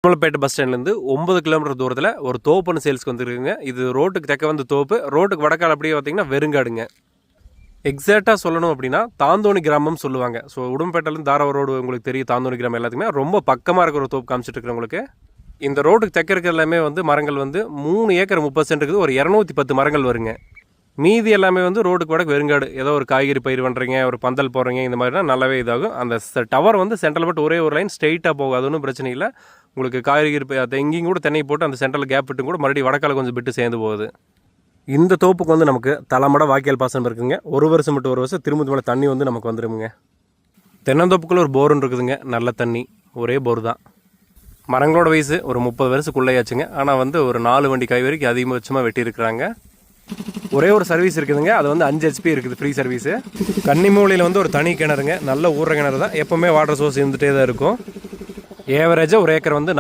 Udumalaipettai bus ஸ்டாண்ட்லேருந்து 9 kilometre தூரத்தில் ஒரு தோப்புன்னு சேல்ஸ்க்கு வந்துருக்குங்க. இது ரோட்டுக்கு தெற்க வந்து தோப்பு, ரோட்டுக்கு வடக்கால் அப்படியே பார்த்தீங்கன்னா வெறுங்காடுங்க. எக்ஸாக்டாக சொல்லணும் அப்படின்னா தாந்தோணி கிராமம் சொல்லுவாங்க. ஸோ உடுமலைப்பேட்டையிலேருந்து தாராவூர் ரோடு உங்களுக்கு தெரியும். தாந்தோணி கிராமம் எல்லாத்துக்குமே ரொம்ப பக்கமாக இருக்கிற ஒரு தோப்பு காமிச்சிட்டு இருக்கிறேன் உங்களுக்கு. இந்த ரோட்டுக்கு தெற்க இருக்கிற எல்லாமே வந்து மரங்கள் வந்து 3 ஏக்கர் 30 சென்ட் இருக்குது. ஒரு 210 மரங்கள் வருங்க. மீதி எல்லாமே வந்து ரோட்டுக்கு வடக்கு வெறுங்காடு. ஏதோ ஒரு காய்கறி பயிர் பண்ணுறீங்க, ஒரு பந்தல் போடுறீங்க, இந்த மாதிரினா நல்லாவே இதாகும். அந்த டவர் வந்து சென்ட்ரல் பட்டு ஒரே ஒரு லைன் ஸ்ட்ரெயிட்டாக போகும். அது ஒன்றும் பிரச்சனை இல்லை. உங்களுக்கு காய்கறி எங்கேயும் கூட தென்னை போட்டு அந்த சென்ட்ரல் கேப் விட்டு கூட மறுபடியும் வடக்கால கொஞ்சம் விட்டு சேர்ந்து போகுது. இந்த தோப்புக்கு வந்து நமக்கு தலைமட வாய்க்கால் பாசனம் இருக்குங்க. ஒரு வருஷம் மட்டும் ஒரு வருஷம் திரும்ப மேலே தண்ணி வந்து நமக்கு வந்துடுங்க. தென்னந்தோப்புக்குள்ளே ஒரு போர்னு இருக்குதுங்க. நல்ல தண்ணி, ஒரே போர் தான். மரங்களோட வயசு ஒரு 30 வருஷத்துக்குள்ளேயாச்சுங்க. ஆனால் வந்து ஒரு 4 வண்டி கை வரைக்கும் அதிகபட்சமாக வெட்டியிருக்கிறாங்க. ஒரே ஒரு சர்வீஸ் இருக்குதுங்க. அது வந்து 5 HP இருக்குது, ஃப்ரீ சர்வீஸு. கன்னிமூலையில் வந்து ஒரு தனி கிணறுங்க. நல்ல ஊற கிணறு தான். எப்போவுமே வாட்டர் சோர்ஸ் இருந்துகிட்டே தான் இருக்கும். ஏவரேஜாக ஒரு ஏக்கர் வந்து